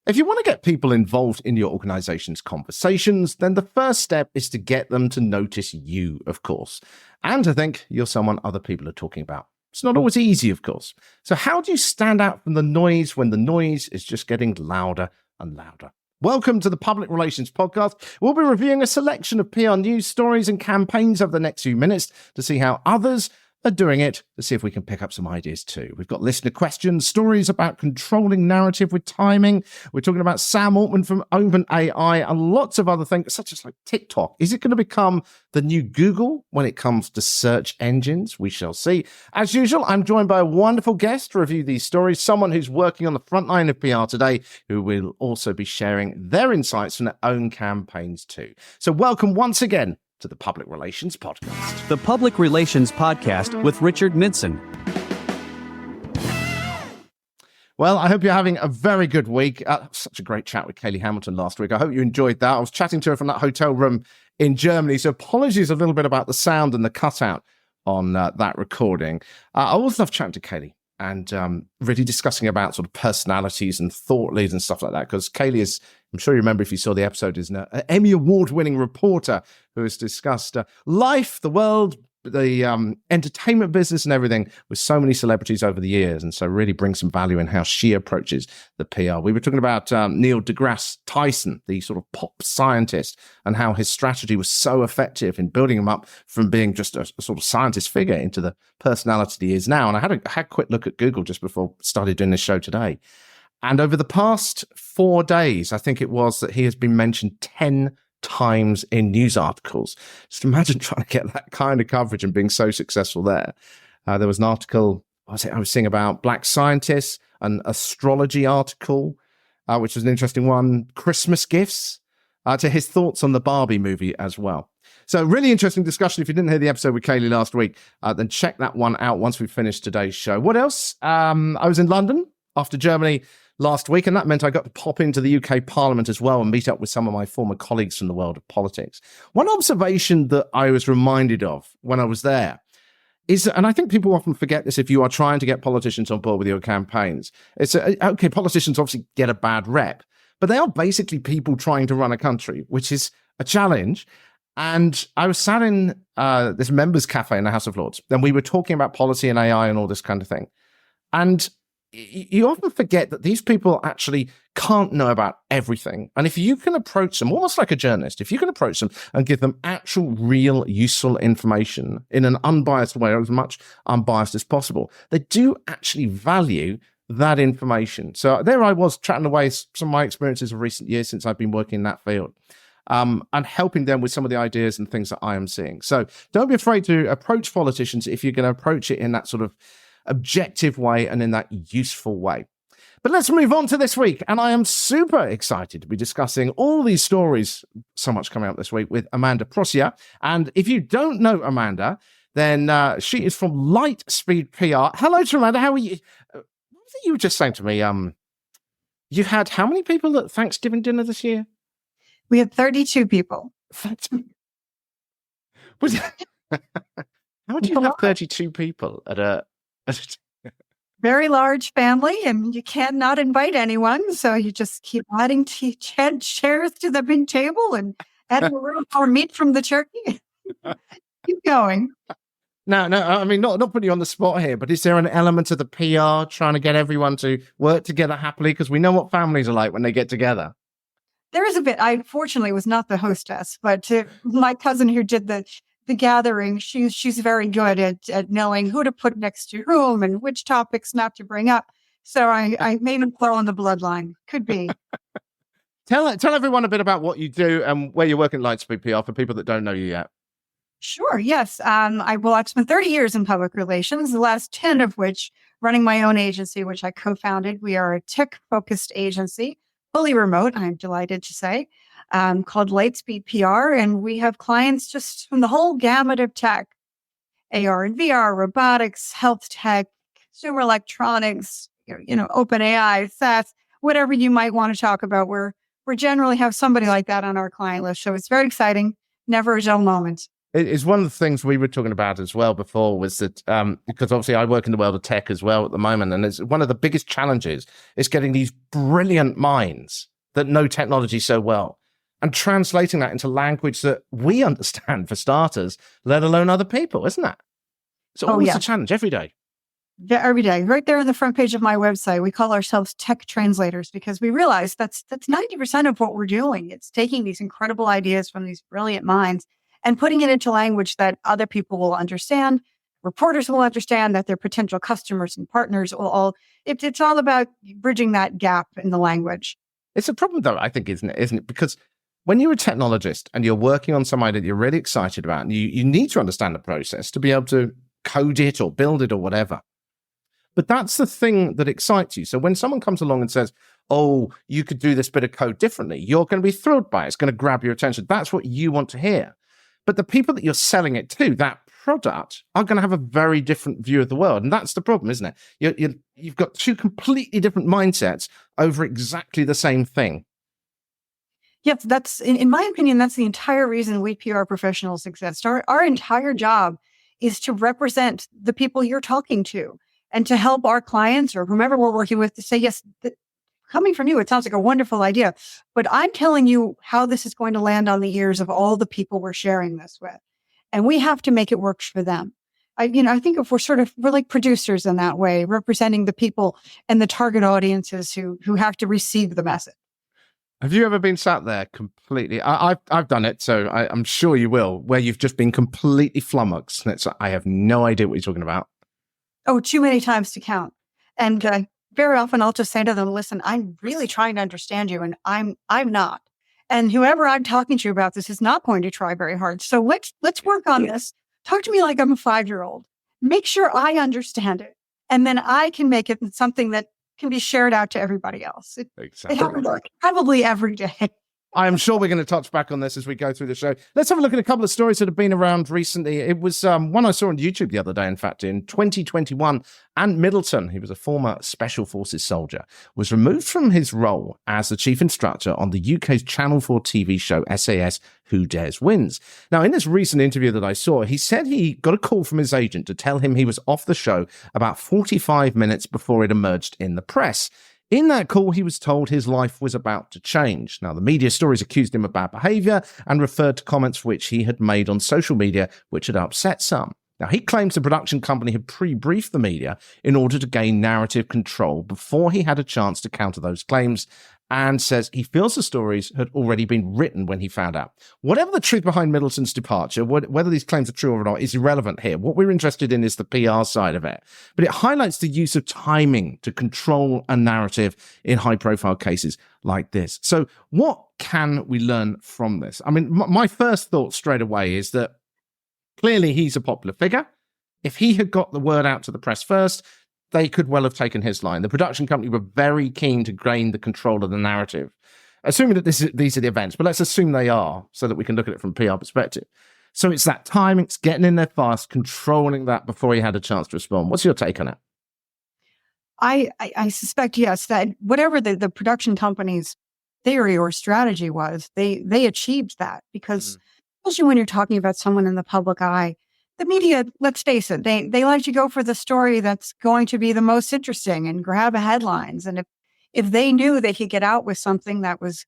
If you want to get people involved in your organization's conversations, then the first step is to get them to notice you, of course, and to think you're someone other people are talking about. It's not always easy, of course. So how do you stand out from the noise when the noise is just getting louder and louder? Welcome to the Public Relations Podcast. We'll be reviewing a selection of PR news stories and campaigns over the next few minutes to see how others are doing it, to see if we can pick up some ideas too. We've got listener questions, stories about controlling narrative with timing. We're talking about Sam Altman from OpenAI and lots of other things, such as like TikTok. Is it going to become the new Google when it comes to search engines? We shall see. As usual, I'm joined by a wonderful guest to review these stories, someone who's working on the front line of PR today, who will also be sharing their insights from their own campaigns too. So welcome once again to the Public Relations Podcast. The Public Relations Podcast with Richard Midson. Well, I hope you're having a very good week. Such a great chat with Kaylee Hamilton last week. I hope you enjoyed that. I was chatting to her from that hotel room in Germany, so apologies a little bit about the sound and the cutout on that recording. I always love chatting to Kaylee and really discussing about sort of personalities and thought leaders and stuff like that, because Kaylee is, I'm sure you remember if you saw the episode, is an Emmy Award-winning reporter who has discussed life, the world, the entertainment business and everything with so many celebrities over the years, and so really brings some value in how she approaches the PR. We were talking about Neil deGrasse Tyson, the sort of pop scientist, and how his strategy was so effective in building him up from being just a sort of scientist figure into the personality he is now. And I had a quick look at Google just before I started doing this show today. And over the past 4 days, I think it was, that he has been mentioned 10 times in news articles. Just imagine trying to get that kind of coverage and being so successful there. There was an article I was seeing about black scientists, an astrology article, which was an interesting one, Christmas gifts, to his thoughts on the Barbie movie as well. So really interesting discussion. If you didn't hear the episode with Kaylee last week, then check that one out once we finish today's show. What else? I was in London after Germany last week, and that meant I got to pop into the UK Parliament as well and meet up with some of my former colleagues from the world of politics. One observation that I was reminded of when I was there is, and I think people often forget this if you are trying to get politicians on board with your campaigns, it's, okay, politicians obviously get a bad rep, but they are basically people trying to run a country, which is a challenge. And I was sat in this members' cafe in the House of Lords, and we were talking about policy and AI and all this kind of thing. And you often forget that these people actually can't know about everything. And if you can approach them, almost like a journalist, if you can approach them and give them actual, real, useful information in an unbiased way, or as much unbiased as possible, they do actually value that information. So there I was chatting away some of my experiences of recent years since I've been working in that field, and helping them with some of the ideas and things that I am seeing. So don't be afraid to approach politicians if you're going to approach it in that sort of objective way and in that useful way. But let's move on to this week. And I am super excited to be discussing all these stories, so much coming up this week, with Amanada Proscia. And if you don't know Amanda, then she is from LightSpeedPR. Hello to Amanda. How are you? What was it you were just saying to me? You had how many people at Thanksgiving dinner this year? We had 32 people. How would you have 32 people at a very large family, and you cannot invite anyone, so you just keep adding chairs to the big table and add more meat from the turkey. Keep going. No, I mean, not putting you on the spot here, but is there an element of the PR trying to get everyone to work together happily? Because we know what families are like when they get together. There is a bit. I fortunately was not the hostess, but my cousin who did the gathering, she's very good at knowing who to put next to whom and which topics not to bring up. So I made him throw on the bloodline. Could be. Tell everyone a bit about what you do and where you work in LightSpeedPR for people that don't know you yet. Sure. Yes. I've spent 30 years in public relations, the last 10 of which running my own agency, which I co-founded. We are a tech-focused agency, fully remote, I'm delighted to say, called LightSpeedPR. And we have clients just from the whole gamut of tech, AR and VR, robotics, health tech, consumer electronics, open AI, SaaS, whatever you might want to talk about. We generally have somebody like that on our client list. So it's very exciting. Never a dull moment. It's one of the things we were talking about as well before was that because obviously I work in the world of tech as well at the moment, and it's one of the biggest challenges is getting these brilliant minds that know technology so well and translating that into language that we understand for starters, let alone other people, isn't that? It's always a challenge every day. Every day, right there on the front page of my website, we call ourselves tech translators because we realize that's 90% of what we're doing. It's taking these incredible ideas from these brilliant minds and putting it into language that other people will understand, reporters will understand, that their potential customers and partners will all. It's all about bridging that gap in the language. It's a problem, though, I think, isn't it? Because when you're a technologist and you're working on something that you're really excited about, and you need to understand the process to be able to code it or build it or whatever. But that's the thing that excites you. So when someone comes along and says, oh, you could do this bit of code differently, you're going to be thrilled by it. It's going to grab your attention. That's what you want to hear. But the people that you're selling it to, that product, are going to have a very different view of the world. And that's the problem, isn't it? You've got two completely different mindsets over exactly the same thing. Yes, that's, in my opinion, that's the entire reason we PR professionals exist. Our entire job is to represent the people you're talking to and to help our clients or whomever we're working with to say, yes, coming from you, it sounds like a wonderful idea, but I'm telling you how this is going to land on the ears of all the people we're sharing this with. And we have to make it work for them. I think if we're like producers in that way, representing the people and the target audiences who have to receive the message. Have you ever been sat there completely? I've done it, so I'm sure you will, where you've just been completely flummoxed. And it's like, I have no idea what you're talking about. Oh, too many times to count. And very often I'll just say to them, listen, I'm really trying to understand you, and I'm not. And whoever I'm talking to about this is not going to try very hard. So let's work on this. Talk to me like I'm a 5-year-old. Make sure I understand it. And then I can make it something that can be shared out to everybody else. It happens probably every day. I'm sure we're going to touch back on this as we go through the show. Let's have a look at a couple of stories that have been around recently. It was one I saw on YouTube the other day, in fact, in 2021. Ant Middleton, he was a former Special Forces soldier, was removed from his role as the chief instructor on the UK's Channel 4 TV show SAS Who Dares Wins. Now, in this recent interview that I saw, he said he got a call from his agent to tell him he was off the show about 45 minutes before it emerged in the press. In that call, he was told his life was about to change. Now, the media stories accused him of bad behavior and referred to comments which he had made on social media, which had upset some. Now, he claims the production company had pre-briefed the media in order to gain narrative control before he had a chance to counter those claims, and says he feels the stories had already been written when he found out. Whatever the truth behind Middleton's departure, whether these claims are true or not, is irrelevant here. What we're interested in is the PR side of it. But it highlights the use of timing to control a narrative in high-profile cases like this. So what can we learn from this? I mean, my first thought straight away is that clearly he's a popular figure. If he had got the word out to the press first, they could well have taken his line. The production company were very keen to gain the control of the narrative, assuming that these are the events, but let's assume they are so that we can look at it from a PR perspective. So it's that timing, it's getting in there fast, controlling that before he had a chance to respond. What's your take on it? I suspect, yes, that whatever the production company's theory or strategy was, they achieved that because especially when you're talking about someone in the public eye, the media, let's face it, they like to go for the story that's going to be the most interesting and grab headlines. And if they knew they could get out with something that was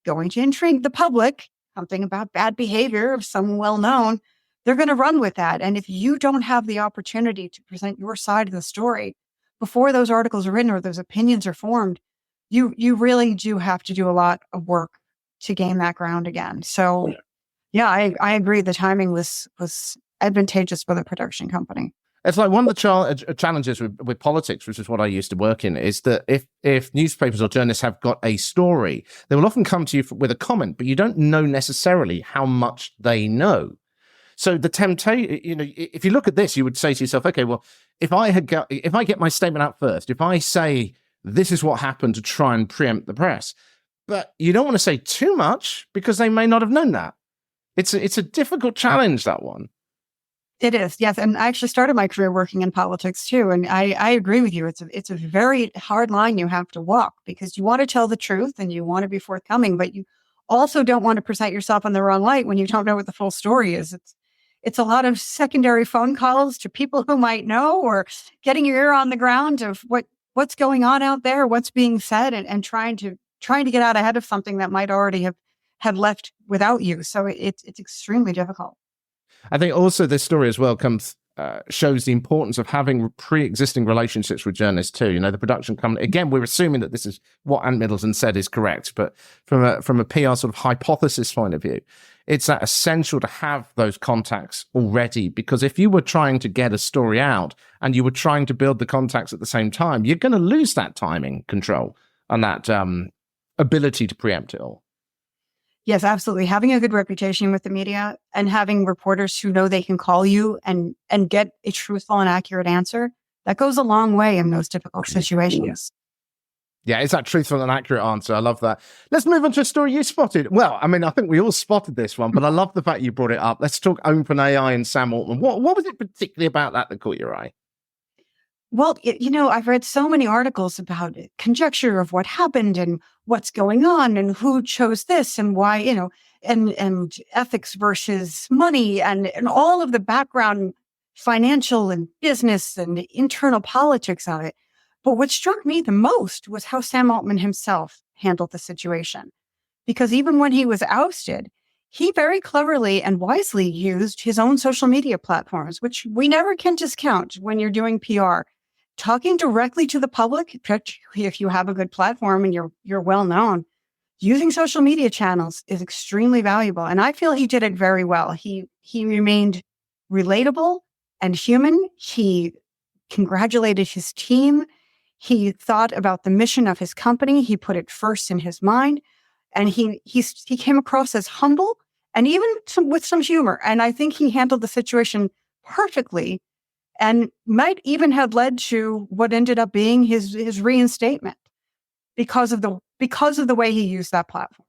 going to intrigue the public, something about bad behavior of someone well-known, they're going to run with that. And if you don't have the opportunity to present your side of the story before those articles are written or those opinions are formed, you really do have to do a lot of work to gain that ground again. So yeah, I agree. The timing was advantageous for the production company. It's like one of the challenges with politics, which is what I used to work in, is that if newspapers or journalists have got a story, they will often come to you with a comment, but you don't know necessarily how much they know. So the temptation, if you look at this, you would say to yourself, okay, well, if I get my statement out first, if I say this is what happened to try and preempt the press, but you don't want to say too much because they may not have known that. It's a difficult challenge, that one. It is, yes. And I actually started my career working in politics too. And I agree with you. It's a very hard line you have to walk because you want to tell the truth and you want to be forthcoming, but you also don't want to present yourself in the wrong light when you don't know what the full story is. It's a lot of secondary phone calls to people who might know, or getting your ear on the ground of what's going on out there, what's being said, and trying to get out ahead of something that might already have left without you. So it's extremely difficult. I think also this story as well shows the importance of having pre-existing relationships with journalists too. The production company, again, we're assuming that this is what Ant Middleton said is correct, but from a PR sort of hypothesis point of view, it's essential to have those contacts already, because if you were trying to get a story out and you were trying to build the contacts at the same time, you're going to lose that timing control and that ability to preempt it all. Yes, absolutely. Having a good reputation with the media and having reporters who know they can call you and get a truthful and accurate answer, that goes a long way in those difficult situations. Yeah, it's that truthful and accurate answer. I love that. Let's move on to a story you spotted. Well, I mean, I think we all spotted this one, but I love the fact you brought it up. Let's talk OpenAI and Sam Altman. What was it particularly about that caught your eye? Well, I've read so many articles about it, conjecture of what happened and what's going on and who chose this and why, and ethics versus money and all of the background financial and business and internal politics of it. But what struck me the most was how Sam Altman himself handled the situation. Because even when he was ousted, he very cleverly and wisely used his own social media platforms, which we never can discount when you're doing PR. Talking directly to the public, if you have a good platform and you're well known, using social media channels is extremely valuable. And I feel he did it very well. He remained relatable and human. He congratulated his team. He thought about the mission of his company. He put it first in his mind. And he came across as humble and even with some humor. And I think he handled the situation perfectly, and might even have led to what ended up being his reinstatement because of the way he used that platform.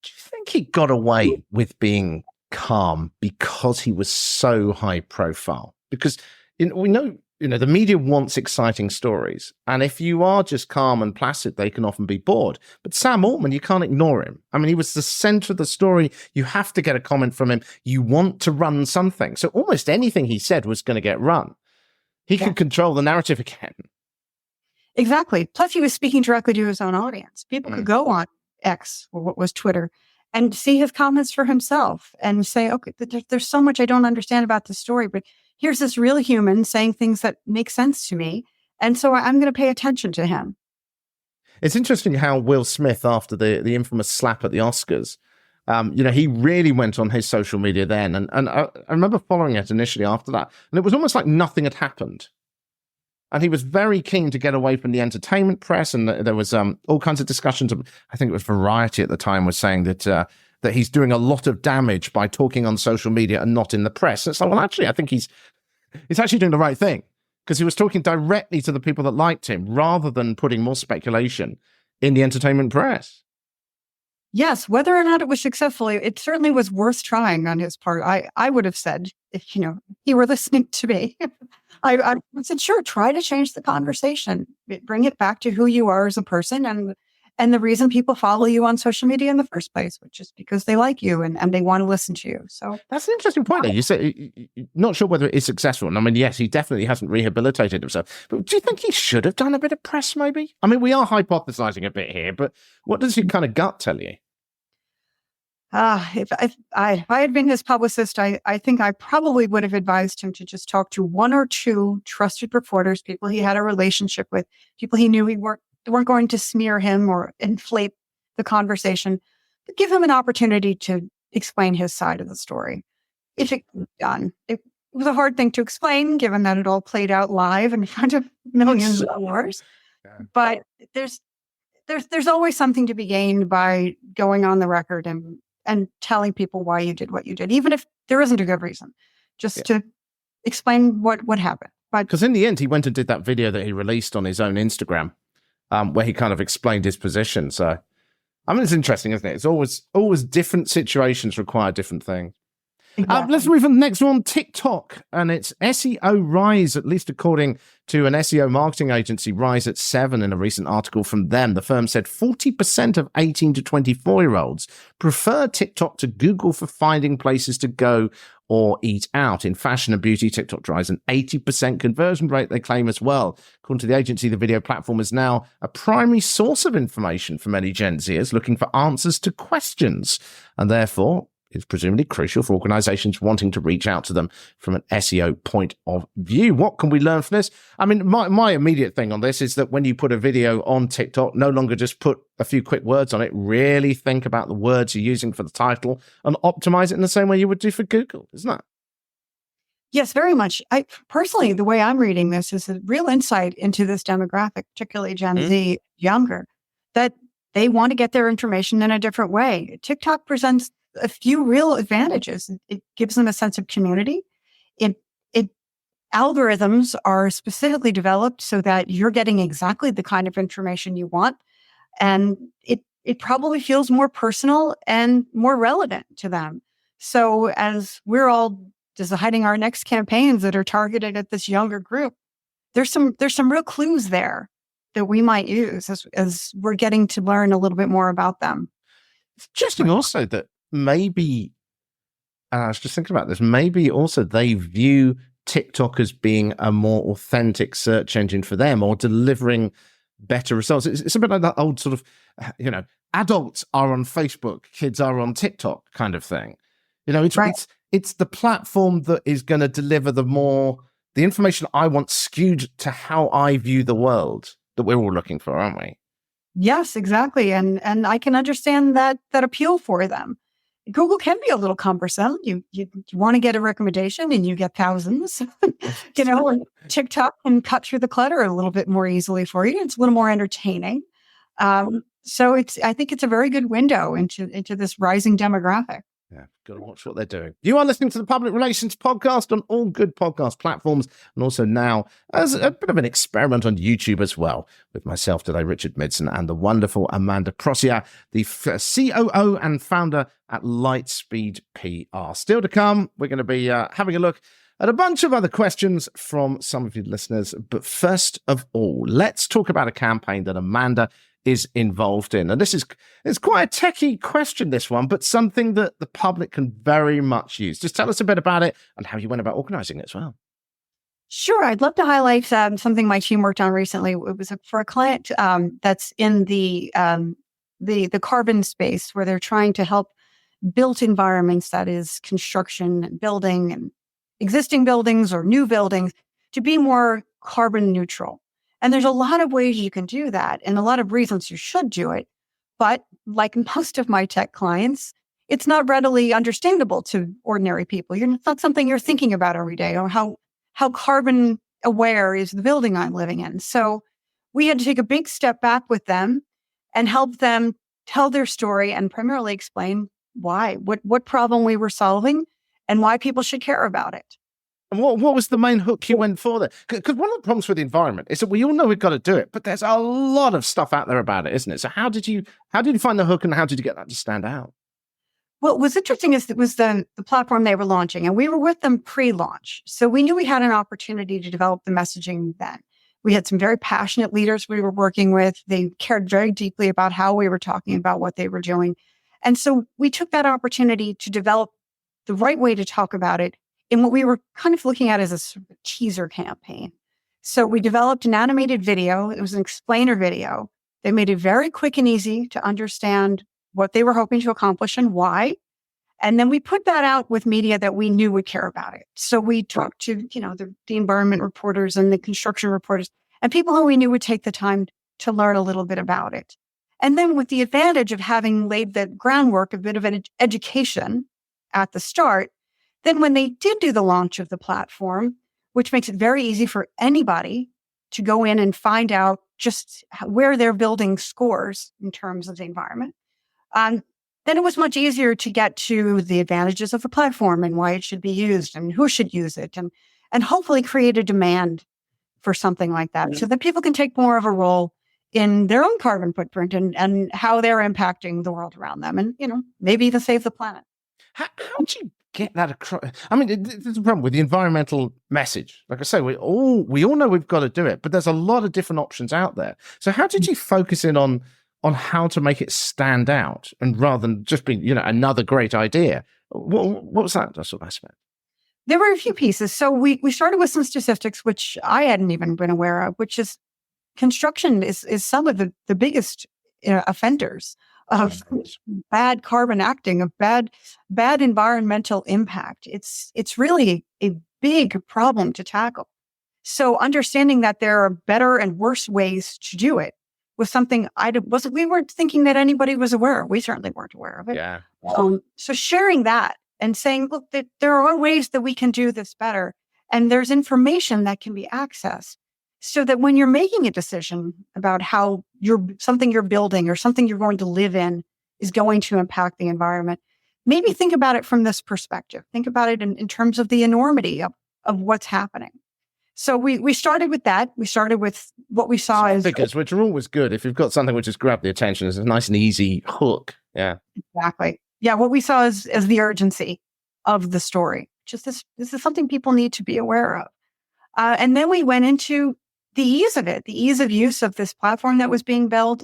Do you think he got away with being calm because he was so high profile? Because we know the media wants exciting stories, and if you are just calm and placid, they can often be bored. But Sam Altman, you can't ignore him. I mean, he was the center of the story. You have to get a comment from him. You want to run something, so almost anything he said was going to get run. He could control the narrative again. Exactly. Plus, he was speaking directly to his own audience. People could go on X, or what was Twitter, and see his comments for himself and say, okay, there's so much I don't understand about the story, but here's this real human saying things that make sense to me. And so I'm going to pay attention to him. It's interesting how Will Smith, after the infamous slap at the Oscars, he really went on his social media then. And I remember following it initially after that. And it was almost like nothing had happened. And he was very keen to get away from the entertainment press. And there was all kinds of discussions. I think it was Variety at the time was saying that he's doing a lot of damage by talking on social media and not in the press. And it's like, well, actually, I think he's actually doing the right thing, because he was talking directly to the people that liked him rather than putting more speculation in the entertainment press. Yes, whether or not it was successful, it certainly was worth trying on his part. I would have said, if he were listening to me, I said, sure, try to change the conversation, bring it back to who you are as a person and the reason people follow you on social media in the first place, which is because they like you and they want to listen to you. So that's an interesting point there. You say not sure whether it is successful. And I mean, yes, he definitely hasn't rehabilitated himself. But do you think he should have done a bit of press, maybe? I mean, we are hypothesizing a bit here, but what does your kind of gut tell you? If I had been his publicist, I think I probably would have advised him to just talk to one or two trusted reporters, people he had a relationship with, people he knew weren't going to smear him or inflate the conversation, but give him an opportunity to explain his side of the story. If it could be done. It was a hard thing to explain, given that it all played out live in front of millions of viewers. Yeah. But there's always something to be gained by going on the record and telling people why you did what you did, even if there isn't a good reason, just to explain what happened. But because in the end, he went and did that video that he released on his own Instagram, where he kind of explained his position. So, I mean, it's interesting, isn't it? It's always different situations require different things. Exactly. Let's move on to the next one, TikTok, and its SEO rise, at least according to an SEO marketing agency, rise at 7 in a recent article from them. The firm said 40% of 18 to 24-year-olds prefer TikTok to Google for finding places to go or eat out. In fashion and beauty, TikTok drives an 80% conversion rate, they claim as well. According to the agency, the video platform is now a primary source of information for many Gen Zers looking for answers to questions, and therefore is presumably crucial for organizations wanting to reach out to them from an SEO point of view. What can we learn from this? I mean, my immediate thing on this is that when you put a video on TikTok, no longer just put a few quick words on it, really think about the words you're using for the title and optimize it in the same way you would do for Google, isn't that? Yes, very much. I personally, the way I'm reading this is a real insight into this demographic, particularly Gen Z, younger, that they want to get their information in a different way. TikTok presents a few real advantages. It gives them a sense of community. It algorithms are specifically developed so that you're getting exactly the kind of information you want, and it probably feels more personal and more relevant to them. So as we're all deciding our next campaigns that are targeted at this younger group, there's some real clues there that we might use as we're getting to learn a little bit more about them. It's interesting also that maybe, I was just thinking about this, maybe also they view TikTok as being a more authentic search engine for them or delivering better results. It's a bit like that old sort of, adults are on Facebook, kids are on TikTok kind of thing. It's the platform that is going to deliver the information I want skewed to how I view the world that we're all looking for, aren't we? Yes, exactly. And I can understand that appeal for them. Google can be a little cumbersome. You want to get a recommendation and you get thousands, and TikTok can cut through the clutter a little bit more easily for you. It's a little more entertaining. So I think it's a very good window into this rising demographic. Yeah, got to watch what they're doing. You are listening to the Public Relations Podcast on all good podcast platforms, and also now as a bit of an experiment on YouTube as well, with myself today, Richard Midson, and the wonderful Amanada Proscia, the COO and founder at LightSpeedPR. Still to come, we're going to be having a look at a bunch of other questions from some of you listeners. But first of all, let's talk about a campaign that Amanda is involved in. And it's quite a techie question, this one, but something that the public can very much use. Just tell us a bit about it and how you went about organizing it as well. Sure. I'd love to highlight something my team worked on recently. It was for a client that's in the carbon space, where they're trying to help built environments, that is construction and building and existing buildings or new buildings, to be more carbon neutral. And there's a lot of ways you can do that and a lot of reasons you should do it. But like most of my tech clients, it's not readily understandable to ordinary people. It's not something you're thinking about every day, or how carbon aware is the building I'm living in. So we had to take a big step back with them and help them tell their story and primarily explain why, what problem we were solving and why people should care about it. And what was the main hook you went for there? Because one of the problems with the environment is that we all know we've got to do it, but there's a lot of stuff out there about it, isn't it? So how did you find the hook, and how did you get that to stand out? What was interesting is it was the platform they were launching, and we were with them pre-launch. So we knew we had an opportunity to develop the messaging then. We had some very passionate leaders we were working with. They cared very deeply about how we were talking about what they were doing. And so we took that opportunity to develop the right way to talk about it in what we were kind of looking at as a sort of teaser campaign. So we developed an animated video. It was an explainer video. They made it very quick and easy to understand what they were hoping to accomplish and why. And then we put that out with media that we knew would care about it. So we talked to, the environment reporters and the construction reporters and people who we knew would take the time to learn a little bit about it. And then with the advantage of having laid the groundwork, a bit of an education at the start, then when they did do the launch of the platform, which makes it very easy for anybody to go in and find out just where their building scores in terms of the environment, then it was much easier to get to the advantages of the platform and why it should be used and who should use it, and hopefully create a demand for something like that so that people can take more of a role in their own carbon footprint and how they're impacting the world around them, and maybe even save the planet. How do you get that across? I mean, there's a problem with the environmental message. Like I say, we all know we've got to do it, but there's a lot of different options out there. So how did you focus in on how to make it stand out, and rather than just being, another great idea? What was that sort of aspect? There were a few pieces. So we started with some statistics, which I hadn't even been aware of, which is construction is some of the biggest offenders of bad carbon acting, of bad environmental impact. It's really a big problem to tackle. So understanding that there are better and worse ways to do it was something we weren't thinking that anybody was aware of. We certainly weren't aware of it. Yeah. So sharing that and saying, look, that there are ways that we can do this better. And there's information that can be accessed so that when you're making a decision about how something you're building or something you're going to live in is going to impact the environment, maybe think about it from this perspective. Think about it in terms of the enormity of what's happening. So we started with that. We started with what we saw as figures, which are always good. If you've got something which has grabbed the attention, it's a nice and easy hook. Yeah, exactly. Yeah, what we saw as the urgency of the story. Just this is something people need to be aware of. And then we went into the ease of it, the ease of use of this platform that was being built,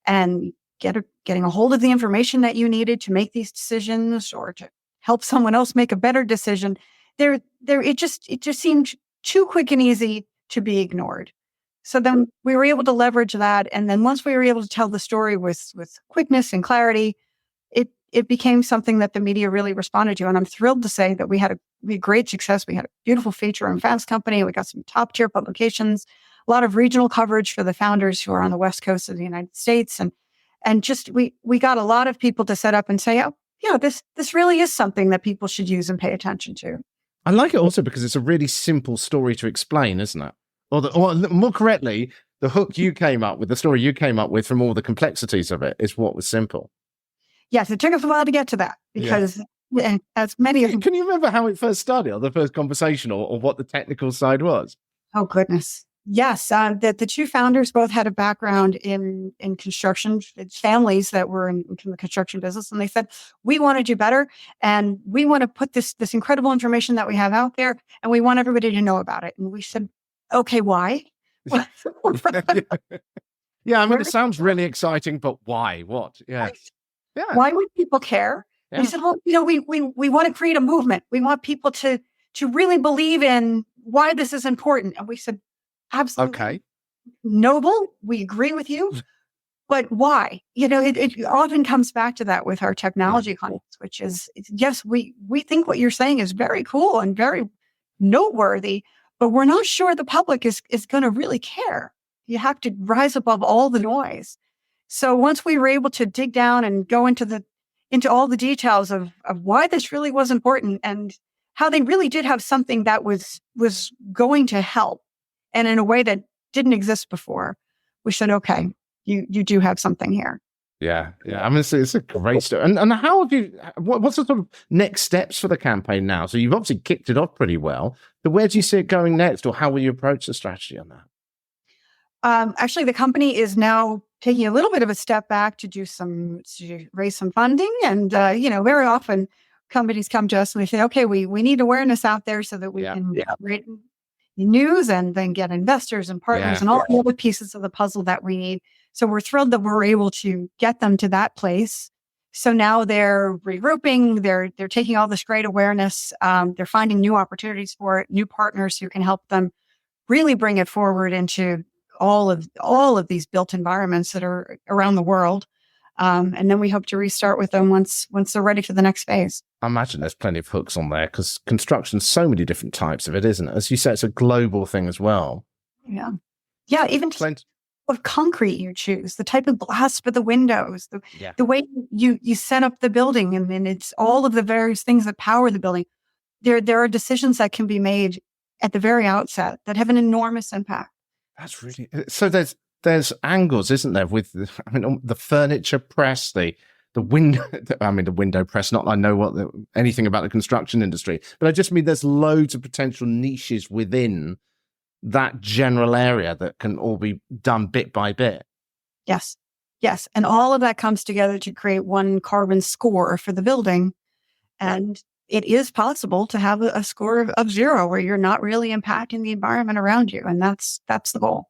and getting a hold of the information that you needed to make these decisions or to help someone else make a better decision. It just seemed too quick and easy to be ignored. So then we were able to leverage that. And then once we were able to tell the story with quickness and clarity, it became something that the media really responded to. And I'm thrilled to say that we had great success. We had a beautiful feature on Fast Company. We got some top tier publications, a lot of regional coverage for the founders who are on the West Coast of the United States. And just, we got a lot of people to set up and say, oh, yeah, this really is something that people should use and pay attention to. I like it also because it's a really simple story to explain, isn't it? Or more correctly, the hook you came up with, the story you came up with from all the complexities of it is what was simple. Yes, it took us a while to get to that because as many of them... Can you remember how it first started, or the first conversation, or what the technical side was? Oh, goodness. Yes, the two founders both had a background in construction, families that were in the construction business, and they said, we want to do better, and we want to put this incredible information that we have out there, and we want everybody to know about it. And we said, okay, why? Yeah, I mean, it sounds really exciting, but why? What? Yeah. Yeah. Why would people care? Yeah. We said, well, we want to create a movement. We want people to really believe in why this is important. And we said, absolutely. Okay. Noble. We agree with you. But why? It often comes back to that with our technology clients, which is, yes, we think what you're saying is very cool and very noteworthy, but we're not sure the public is going to really care. You have to rise above all the noise. So once we were able to dig down and go into all the details of why this really was important and how they really did have something that was going to help, and in a way that didn't exist before, we said, okay, you do have something here. Yeah. I mean, it's a great story. And how have you? What's the sort of next steps for the campaign now? So you've obviously kicked it off pretty well. But where do you see it going next, or how will you approach the strategy on that? Actually, the company is now taking a little bit of a step back to raise some funding. And, very often companies come to us and they say, okay, we need awareness out there so that we can create news and then get investors and partners and all the other pieces of the puzzle that we need. So we're thrilled that we're able to get them to that place. So now they're regrouping, they're taking all this great awareness. They're finding new opportunities for it, new partners who can help them really bring it forward into all of these built environments that are around the world. And then we hope to restart with them once they're ready for the next phase. I imagine there's plenty of hooks on there because construction's so many different types of it, isn't it? As you say, it's a global thing as well. Yeah. Yeah. Even just what concrete you choose, the type of glass for the windows, the way you set up the building, and then it's all of the various things that power the building. There are decisions that can be made at the very outset that have an enormous impact. That's really so. There's angles, isn't there? With the furniture press, the window. The window press. Not that I know anything about the construction industry, but I just mean there's loads of potential niches within that general area that can all be done bit by bit. Yes, and all of that comes together to create one carbon score for the building, and it is possible to have a score of 0 where you're not really impacting the environment around you. And that's the goal.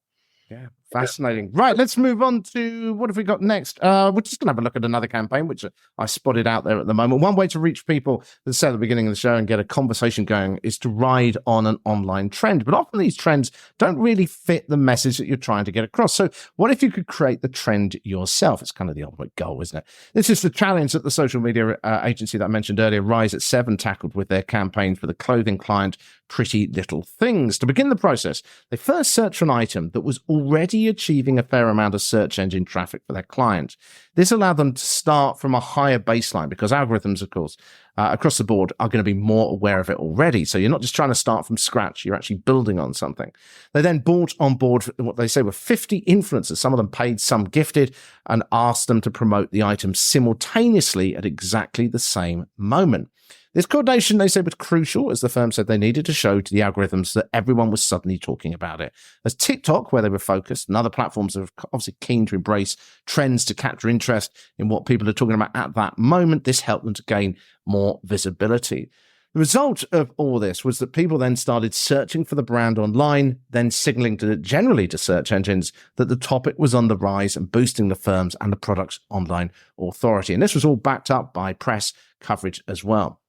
Yeah. Fascinating. Right, let's move on to what have we got next? We're just going to have a look at another campaign, which I spotted out there at the moment. One way to reach people, as I said at the beginning of the show, and get a conversation going is to ride on an online trend. But often these trends don't really fit the message that you're trying to get across. So what if you could create the trend yourself? It's kind of the ultimate goal, isn't it? This is the challenge that the social media agency that I mentioned earlier, Rise at 7, tackled with their campaign for the clothing client Pretty Little Things. To begin the process, they first searched for an item that was already achieving a fair amount of search engine traffic for their client. This allowed them to start from a higher baseline because algorithms, of course, across the board are going to be more aware of it already. So you're not just trying to start from scratch, you're actually building on something. They then brought on board what they say were 50 influencers, some of them paid, some gifted, and asked them to promote the item simultaneously at exactly the same moment. This coordination, they said, was crucial, as the firm said they needed to show to the algorithms that everyone was suddenly talking about it. As TikTok, where they were focused, and other platforms are obviously keen to embrace trends to capture interest in what people are talking about at that moment, this helped them to gain more visibility. The result of all this was that people then started searching for the brand online, then signaling generally to search engines that the topic was on the rise and boosting the firm's and the product's online authority. And this was all backed up by press coverage as well.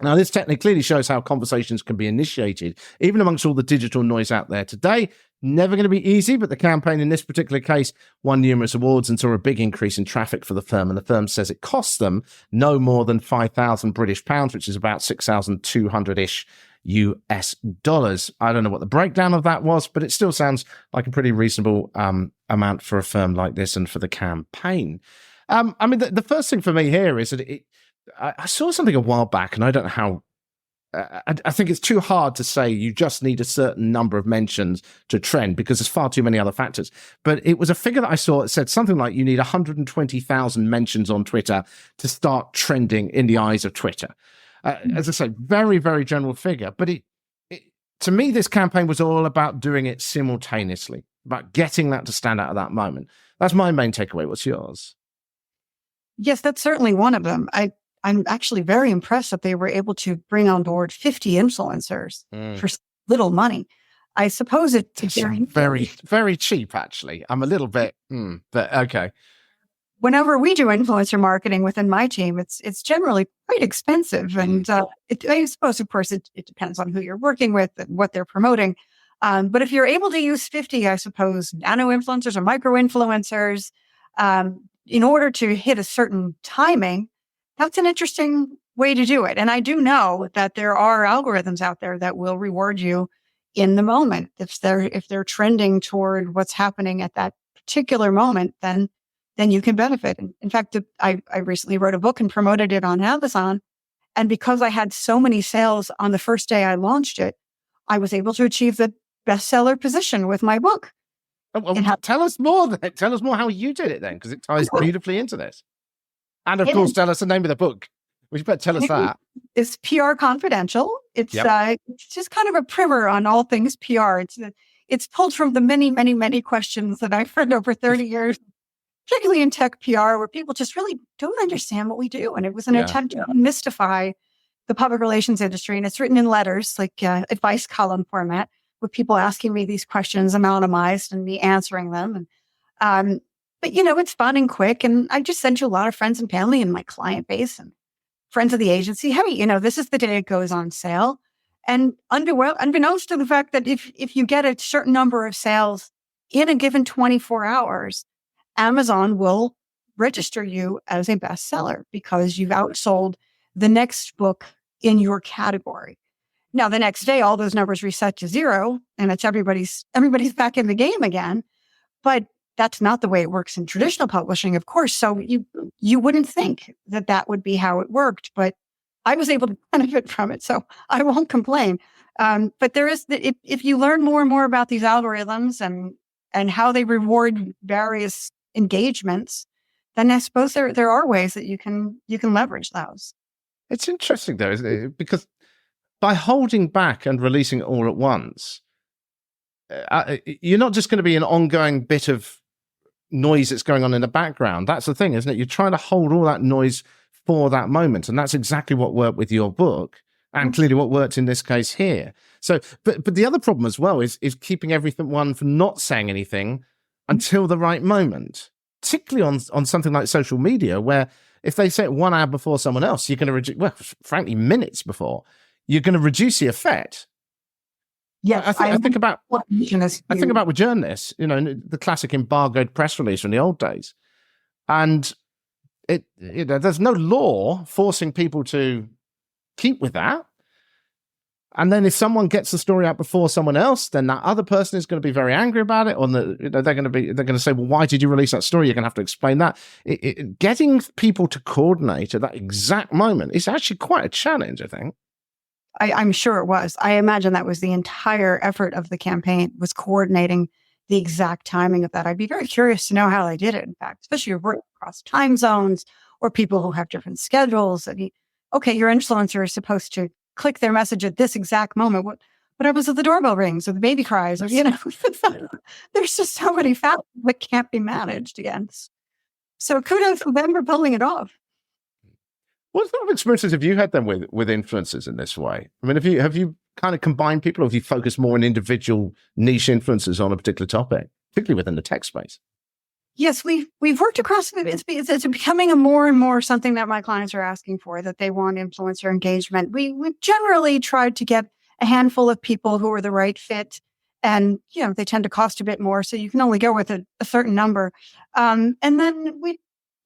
Now, this technique clearly shows how conversations can be initiated, even amongst all the digital noise out there today. Never going to be easy, but the campaign in this particular case won numerous awards and saw a big increase in traffic for the firm. And the firm says it cost them no more than 5,000 British pounds, which is about 6,200-ish US dollars. I don't know what the breakdown of that was, but it still sounds like a pretty reasonable amount for a firm like this and for the campaign. I mean, the first thing for me here is that I saw something a while back, and I don't know how. I think it's too hard to say you just need a certain number of mentions to trend because there's far too many other factors. But it was a figure that I saw that said something like you need 120,000 mentions on Twitter to start trending in the eyes of Twitter. As I say, very, very general figure. But to me, this campaign was all about doing it simultaneously, about getting that to stand out at that moment. That's my main takeaway. What's yours? Yes, that's certainly one of them. I'm actually very impressed that they were able to bring on board 50 influencers for little money. I suppose it's very, very cheap, actually. I'm a little bit, but okay. Whenever we do influencer marketing within my team, it's generally quite expensive. And I suppose, of course, it depends on who you're working with and what they're promoting. But if you're able to use 50, I suppose, nano influencers or micro influencers, in order to hit a certain timing, that's an interesting way to do it. And I do know that there are algorithms out there that will reward you in the moment. If they're trending toward what's happening at that particular moment, then you can benefit. In fact, I recently wrote a book and promoted it on Amazon. And because I had so many sales on the first day I launched it, I was able to achieve the bestseller position with my book. Well, tell us more then. Tell us more how you did it then, because it ties beautifully into this. And of course, tell us the name of the book. You better tell us that. It's PR Confidential. It's just kind of a primer on all things PR. It's pulled from the many, many, many questions that I've read over 30 years, particularly in tech PR, where people just really don't understand what we do. And it was an attempt to mystify the public relations industry. And it's written in letters, like advice column format, with people asking me these questions anonymized and me answering them. And but, it's fun and quick. And I just sent to a lot of friends and family and my client base and friends of the agency. Hey, this is the day it goes on sale. And unbeknownst to the fact that if you get a certain number of sales in a given 24 hours, Amazon will register you as a bestseller because you've outsold the next book in your category. Now, the next day, all those numbers reset to zero, and it's everybody's back in the game again. But that's not the way it works in traditional publishing, of course. So you wouldn't think that would be how it worked, but I was able to benefit from it, so I won't complain. But there is, if you learn more and more about these algorithms and how they reward various engagements, then I suppose there are ways that you can leverage those. It's interesting though, isn't it? Because by holding back and releasing it all at once, you're not just going to be an ongoing bit of noise that's going on in the background. That's the thing, isn't it? You're trying to hold all that noise for that moment. And that's exactly what worked with your book and clearly what worked in this case here. So, but the other problem as well is keeping everyone from not saying anything until the right moment, particularly on something like social media, where if they say it 1 hour before someone else, you're going to reduce, well, frankly, minutes before, you're going to reduce the effect. Yes, I think about I think about with journalists, the classic embargoed press release from the old days, and there's no law forcing people to keep with that. And then if someone gets the story out before someone else, then that other person is going to be very angry about it, or they're going to say, "Well, why did you release that story?" You're going to have to explain that. Getting people to coordinate at that exact moment is actually quite a challenge, I think. I'm sure it was. I imagine that was the entire effort of the campaign, was coordinating the exact timing of that. I'd be very curious to know how they did it, in fact, especially if we're across time zones or people who have different schedules. Okay, your influencer is supposed to click their message at this exact moment. What happens if the doorbell rings or the baby cries? Or, there's just so many factors that can't be managed against. So kudos to them for pulling it off. What sort of experiences have you had then with influencers in this way? I mean, have you kind of combined people, or have you focused more on individual niche influencers on a particular topic, particularly within the tech space? Yes, we've worked across. It's becoming a more and more something that my clients are asking for, that they want influencer engagement. We generally tried to get a handful of people who are the right fit, and they tend to cost a bit more, so you can only go with a certain number. And then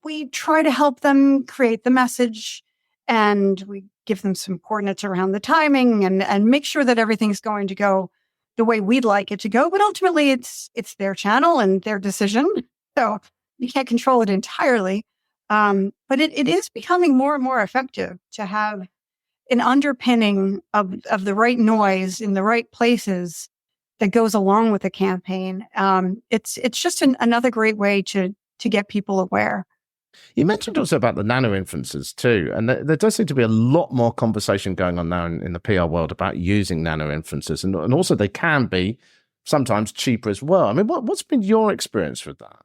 we try to help them create the message, and we give them some coordinates around the timing and make sure that everything's going to go the way we'd like it to go. But ultimately, it's their channel and their decision. So you can't control it entirely. But it is becoming more and more effective to have an underpinning of the right noise in the right places that goes along with the campaign. It's just another great way to get people aware. You mentioned also about the nano influencers too, and there does seem to be a lot more conversation going on now in the PR world about using nano influencers, and also they can be sometimes cheaper as well. I mean, what's been your experience with that?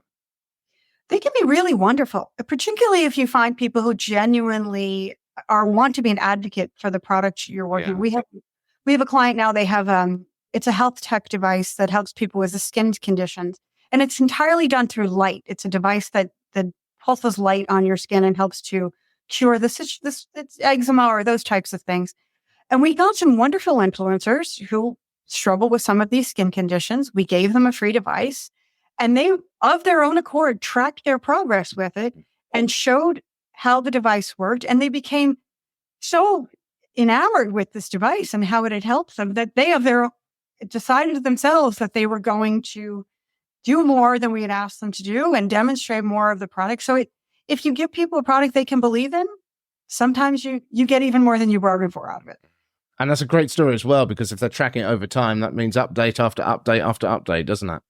They can be really wonderful, particularly if you find people who genuinely want to be an advocate for the product you're working. Yeah. We have a client now. They have it's a health tech device that helps people with skin conditions, and it's entirely done through light. It's a device that pulses light on your skin and helps to cure this eczema or those types of things. And we got some wonderful influencers who struggle with some of these skin conditions. We gave them a free device, and they, of their own accord, tracked their progress with it and showed how the device worked. And they became so enamored with this device and how it had helped them that they decided themselves that they were going to do more than we had asked them to do and demonstrate more of the product. So if you give people a product they can believe in, sometimes you get even more than you bargained for out of it. And that's a great story as well, because if they're tracking it over time, that means update after update after update, doesn't it?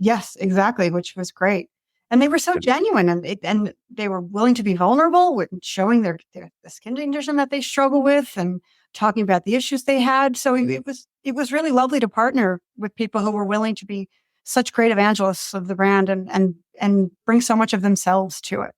Yes, exactly, which was great. And they were so genuine, and they were willing to be vulnerable with showing the skin condition that they struggle with and talking about the issues they had. So it was really lovely to partner with people who were willing to be such great evangelists of the brand and bring so much of themselves to it.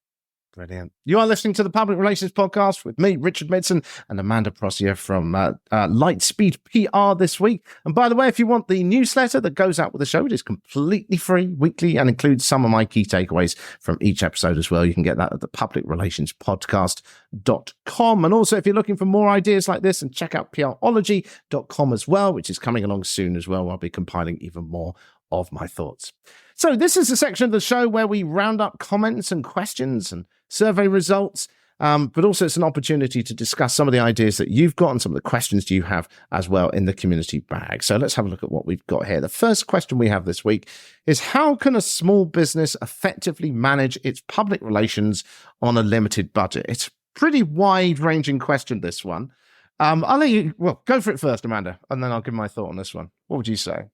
Brilliant. You are listening to the Public Relations Podcast with me, Richard Midson, and Amanada Proscia from LightSpeedPR this week. And by the way, if you want the newsletter that goes out with the show, it is completely free, weekly, and includes some of my key takeaways from each episode as well. You can get that at the publicrelationspodcast.com. And also, if you're looking for more ideas like this, and check out PRology.com as well, which is coming along soon as well. I'll be compiling even more of my thoughts. So this is the section of the show where we round up comments and questions and survey results, but also it's an opportunity to discuss some of the ideas that you've got and some of the questions you have as well in the community bag. So let's have a look at what we've got here. The first question we have this week is, how can a small business effectively manage its public relations on a limited budget? It's a pretty wide-ranging question, this one. I'll let you, go for it first, Amanda, and then I'll give my thought on this one. What would you say?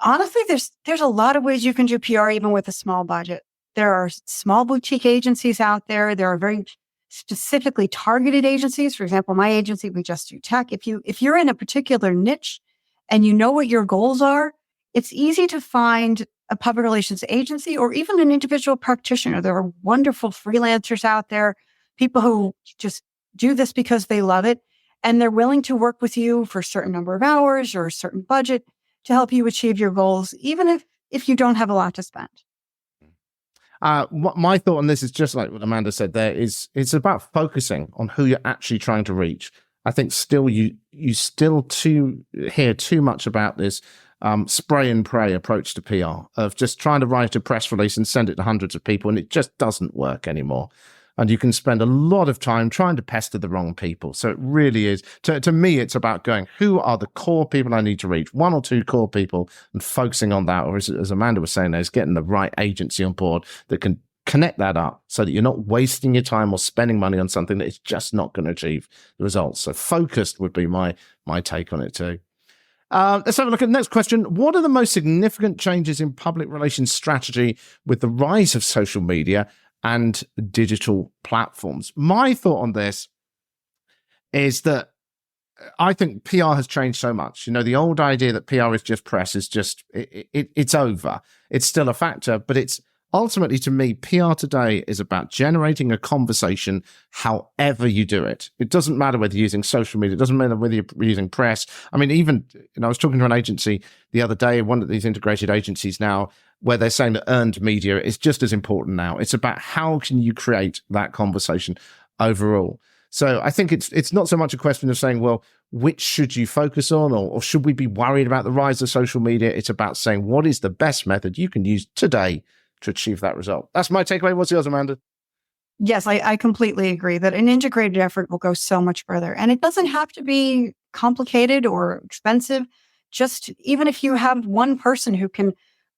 Honestly, there's a lot of ways you can do PR even with a small budget. There are small boutique agencies out there. There are very specifically targeted agencies. For example, my agency, we just do tech. If you're in a particular niche and you know what your goals are, it's easy to find a public relations agency or even an individual practitioner. There are wonderful freelancers out there, people who just do this because they love it, and they're willing to work with you for a certain number of hours or a certain budget to help you achieve your goals, even if you don't have a lot to spend. My thought on this is just like what Amanda said there, is it's about focusing on who you're actually trying to reach. I think still you still hear too much about this spray and pray approach to PR of just trying to write a press release and send it to hundreds of people, and it just doesn't work anymore. And you can spend a lot of time trying to pester the wrong people. So it really is, to me, it's about going, who are the core people I need to reach? One or two core people, and focusing on that. Or as Amanda was saying, there's getting the right agency on board that can connect that up so that you're not wasting your time or spending money on something that is just not going to achieve the results. So focused would be my take on it too. Let's have a look at the next question. What are the most significant changes in public relations strategy with the rise of social media and digital platforms? My thought on this is that I think PR has changed so much. You know, the old idea that PR is just press is just, it's over. It's still a factor, but it's ultimately, to me, PR today is about generating a conversation however you do it. It doesn't matter whether you're using social media. It doesn't matter whether you're using press. I mean, even, I was talking to an agency the other day, one of these integrated agencies now, where they're saying that earned media is just as important now. It's about how can you create that conversation overall. So I think it's not so much a question of saying, well, which should you focus on, or should we be worried about the rise of social media? It's about saying, what is the best method you can use today to achieve that result? That's my takeaway. What's yours, Amanda? Yes, I completely agree that an integrated effort will go so much further. And it doesn't have to be complicated or expensive. Just even if you have one person who can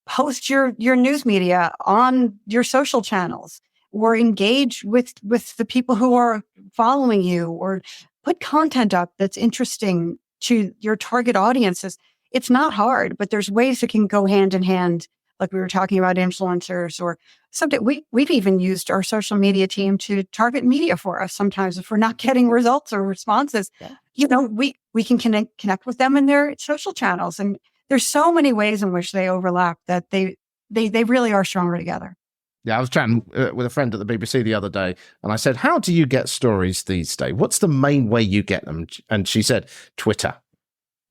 post your news media on your social channels, or engage with the people who are following you, or put content up that's interesting to your target audiences. It's not hard, but there's ways that can go hand in hand. Like we were talking about influencers or something. We've even used our social media team to target media for us sometimes if we're not getting results or responses. Yeah. You know, we can connect with them in their social channels. And there's so many ways in which they overlap that they really are stronger together. Yeah, I was chatting with a friend at the BBC the other day, and I said, how do you get stories these days? What's the main way you get them? And she said, Twitter.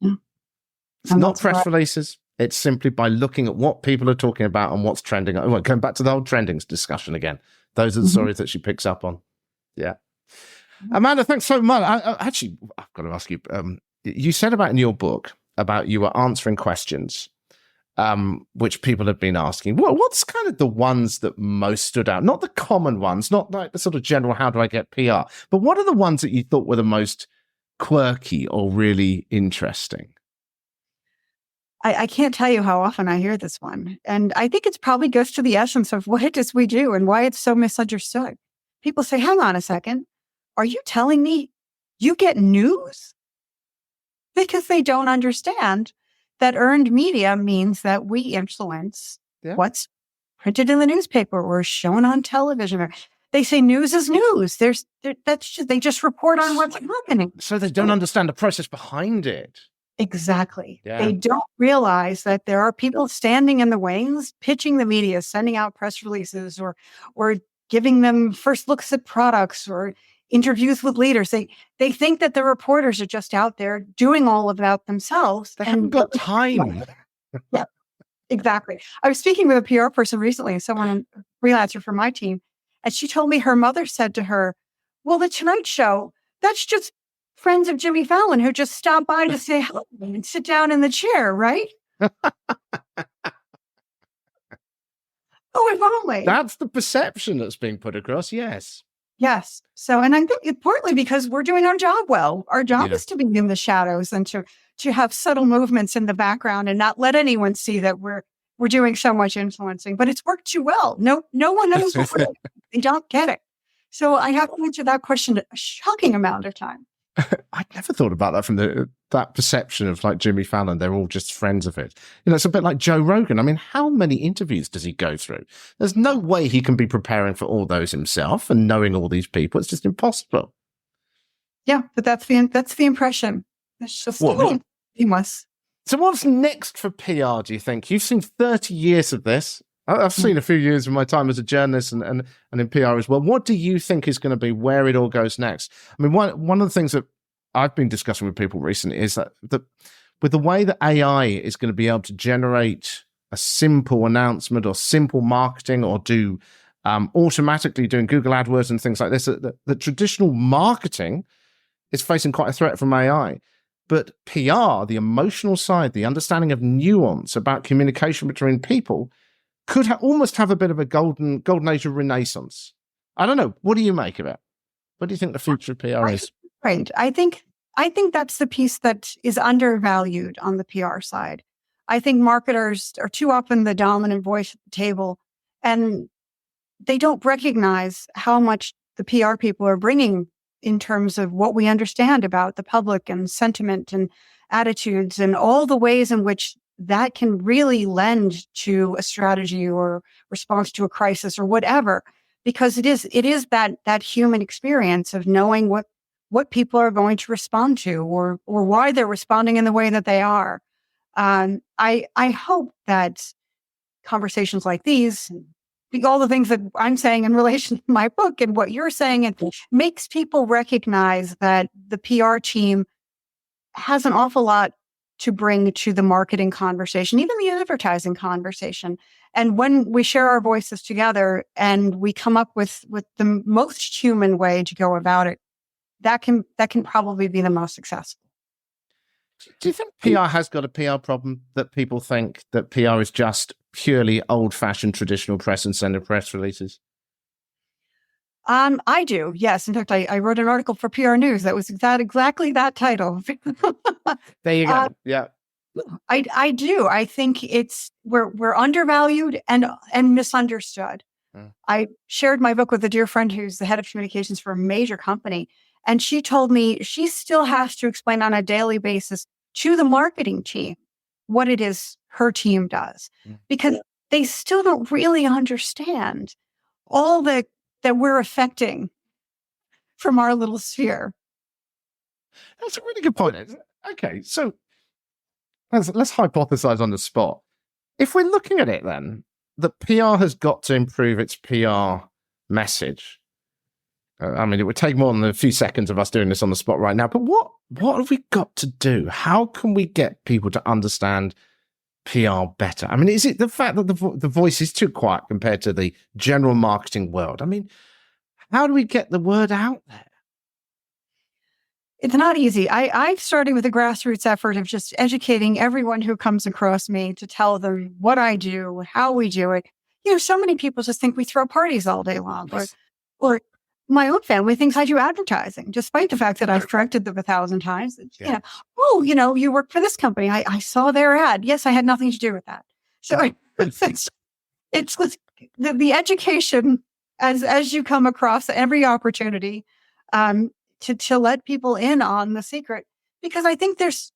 Mm. It's not press releases. It's simply by looking at what people are talking about and what's trending. Well, going back to the whole trendings discussion again. Those are the stories that she picks up on. Yeah. Amanda, thanks so much. Actually, I've got to ask you, you said about in your book about you were answering questions which people have been asking. What's kind of the ones that most stood out? Not the common ones, not like the sort of general, how do I get PR? But what are the ones that you thought were the most quirky or really interesting? I can't tell you how often I hear this one. And I think it probably goes to the essence of what it is we do and why it's so misunderstood. People say, hang on a second. Are you telling me you get news? Because they don't understand that earned media means that we influence what's printed in the newspaper or shown on television. They say news is news. They just report on what's happening. So they don't understand the process behind it. Exactly. Yeah. They don't realize that there are people standing in the wings, pitching the media, sending out press releases, or giving them first looks at products or interviews with leaders. They think that the reporters are just out there doing all of that themselves. They haven't got time. Yeah, exactly. I was speaking with a PR person recently, someone, a freelancer from my team, and she told me her mother said to her, well, the Tonight Show, that's just friends of Jimmy Fallon who just stop by to say hello and sit down in the chair, right? Oh, if only. That's the perception that's being put across, yes. Yes. So, and I think it's partly because we're doing our job well. Our job is to be in the shadows and to have subtle movements in the background and not let anyone see that we're doing so much influencing. But it's worked too well. No one knows what we're doing. They don't get it. So I have to answer that question a shocking amount of time. I'd never thought about that from that perception of like Jimmy Fallon. They're all just friends of it. You know, it's a bit like Joe Rogan. I mean, how many interviews does he go through? There's no way he can be preparing for all those himself and knowing all these people. It's just impossible. Yeah, but that's the impression. It's just he must. So what's next for PR, do you think? You've seen 30 years of this. I've seen a few years of my time as a journalist and in PR as well. What do you think is going to be where it all goes next? I mean, one of the things that I've been discussing with people recently is that with the way that AI is going to be able to generate a simple announcement or simple marketing or do automatically doing Google AdWords and things like this, the traditional marketing is facing quite a threat from AI. But PR, the emotional side, the understanding of nuance about communication between people, could almost have a bit of a golden age of renaissance. I don't know. What do you make of it? What do you think the future of PR is? Right. I think that's the piece that is undervalued on the PR side. I think marketers are too often the dominant voice at the table, and they don't recognize how much the PR people are bringing in terms of what we understand about the public and sentiment and attitudes and all the ways in which that can really lend to a strategy or response to a crisis or whatever, because it is that human experience of knowing what people are going to respond to or why they're responding in the way that they are. I hope that conversations like these, all the things that I'm saying in relation to my book and what you're saying, it makes people recognize that the PR team has an awful lot to bring to the marketing conversation, even the advertising conversation. And when we share our voices together and we come up with the most human way to go about it, that can probably be the most successful. Do you think PR has got a PR problem, that people think that PR is just purely old-fashioned traditional press and send press releases? I do, yes. In fact, I wrote an article for PR News that was exactly that title. There you go. Yeah. I do. I think we're undervalued and misunderstood. I shared my book with a dear friend who's the head of communications for a major company, and she told me she still has to explain on a daily basis to the marketing team what it is her team does, because they still don't really understand all that we're affecting from our little sphere. That's a really good point. Okay, so let's hypothesize on the spot. If we're looking at it then, the PR has got to improve its PR message. I mean, it would take more than a few seconds of us doing this on the spot right now, but what have we got to do? How can we get people to understand PR better? I mean, is it the fact that the voice is too quiet compared to the general marketing world? I mean, how do we get the word out there? It's not easy. I've started with a grassroots effort of just educating everyone who comes across me to tell them what I do, how we do it. So many people just think we throw parties all day long, or my own family thinks I do advertising, despite the fact that I've corrected them 1,000 times. Yeah. You work for this company. I saw their ad. Yes, I had nothing to do with that. So it's the education as you come across every opportunity to let people in on the secret, because I think there's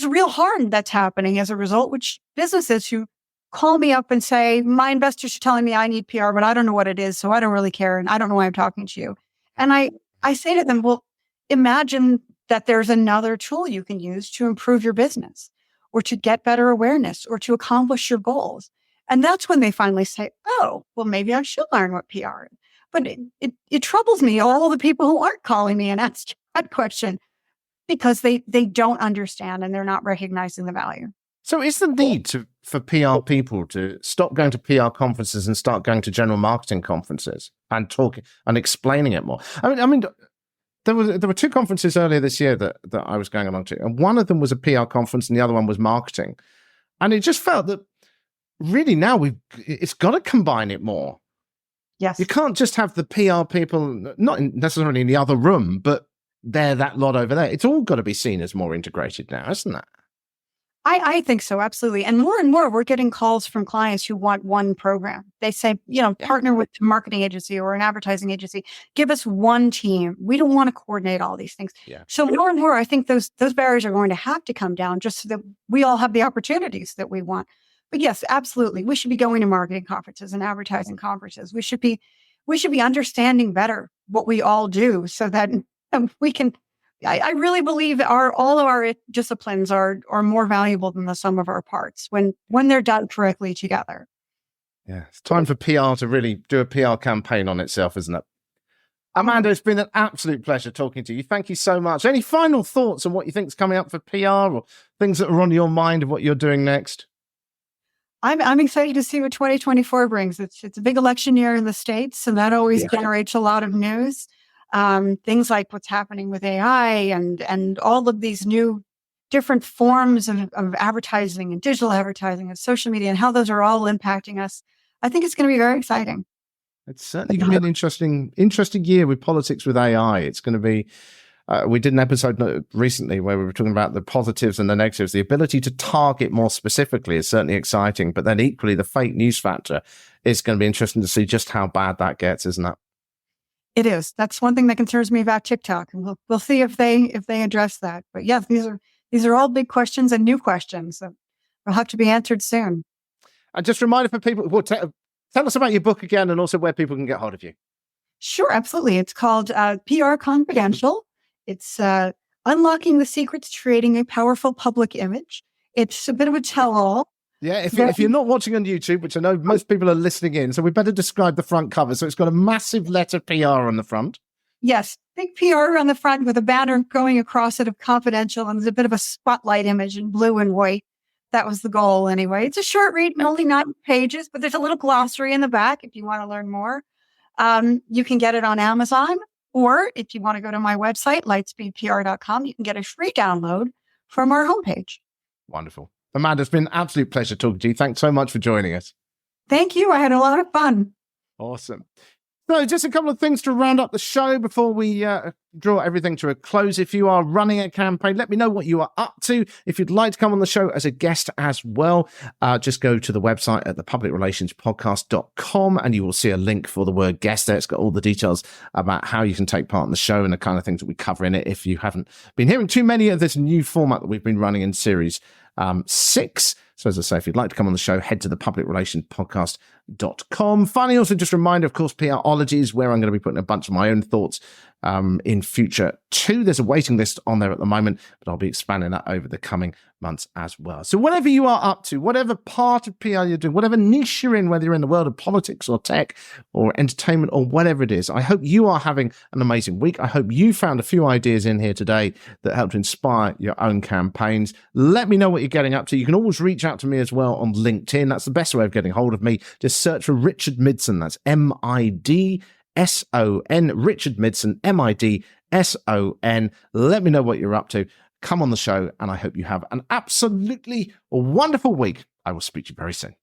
real harm that's happening as a result, which businesses who call me up and say, my investors are telling me I need PR, but I don't know what it is, so I don't really care, and I don't know why I'm talking to you. And I say to them, well, imagine that there's another tool you can use to improve your business or to get better awareness or to accomplish your goals. And that's when they finally say, oh, well, maybe I should learn what PR is. But it troubles me, all the people who aren't calling me and asking that question, because they don't understand and they're not recognizing the value. So is the need for PR people to stop going to PR conferences and start going to general marketing conferences and talking and explaining it more? I mean, there were two conferences earlier this year that I was going along to, and one of them was a PR conference and the other one was marketing. And it just felt that really now it's got to combine it more. Yes. You can't just have the PR people, not necessarily in the other room, but they're that lot over there. It's all got to be seen as more integrated now, isn't it? I think so, absolutely. And more, we're getting calls from clients who want one program. They say, partner with a marketing agency or an advertising agency. Give us one team. We don't want to coordinate all these things. Yeah. So more and more, I think those barriers are going to have to come down just so that we all have the opportunities that we want. But yes, absolutely. We should be going to marketing conferences and advertising conferences. We should be understanding better what we all do so that we can. I really believe all of our disciplines are more valuable than the sum of our parts when they're done correctly together. Yeah, it's time for PR to really do a PR campaign on itself, isn't it? Amanda, it's been an absolute pleasure talking to you. Thank you so much. Any final thoughts on what you think is coming up for PR or things that are on your mind of what you're doing next? I'm excited to see what 2024 brings. It's a big election year in the States, and that always generates a lot of news. Things like what's happening with AI and all of these new different forms of advertising and digital advertising and social media and how those are all impacting us. I think it's going to be very exciting. It's certainly going to be an interesting year with politics with AI. It's going to be, we did an episode recently where we were talking about the positives and the negatives. The ability to target more specifically is certainly exciting, but then equally the fake news factor is going to be interesting to see just how bad that gets, isn't it? It is. That's one thing that concerns me about TikTok, and we'll see if they address that. But yes, these are all big questions and new questions that will have to be answered soon. And just a reminder for people, tell us about your book again and also where people can get hold of you. Sure, absolutely. It's called PR Confidential. It's Unlocking the Secrets to Creating a Powerful Public Image. It's a bit of a tell-all. Yeah, if you're not watching on YouTube, which I know most people are listening in, so we better describe the front cover. So it's got a massive letter PR on the front. Yes, big PR on the front with a banner going across it of confidential, and there's a bit of a spotlight image in blue and white. That was the goal anyway. It's a short read, only 9 pages, but there's a little glossary in the back if you want to learn more. You can get it on Amazon, or if you want to go to my website, lightspeedpr.com, you can get a free download from our homepage. Wonderful. Amanda, it's been an absolute pleasure talking to you. Thanks so much for joining us. Thank you. I had a lot of fun. Awesome. So just a couple of things to round up the show before we draw everything to a close. If you are running a campaign, let me know what you are up to. If you'd like to come on the show as a guest as well, just go to the website at thepublicrelationspodcast.com and you will see a link for the word guest there. It's got all the details about how you can take part in the show and the kind of things that we cover in it if you haven't been hearing too many of this new format that we've been running in series 6. So as I say, if you'd like to come on the show, head to thepublicrelationspodcast.com. Finally, also just a reminder, of course, PRology is where I'm going to be putting a bunch of my own thoughts in future too. There's a waiting list on there at the moment, but I'll be expanding that over the coming months as well. So whatever you are up to, whatever part of PR you're doing, whatever niche you're in, whether you're in the world of politics or tech or entertainment or whatever it is, I hope you are having an amazing week. I hope you found a few ideas in here today that helped inspire your own campaigns. Let me know what you're getting up to. You can always reach out to me as well on LinkedIn. That's the best way of getting hold of me. Just search for Richard Midson. That's MIDSON, Richard Midson, MIDSON. Let me know what you're up to. Come on the show, and I hope you have an absolutely wonderful week. I will speak to you very soon.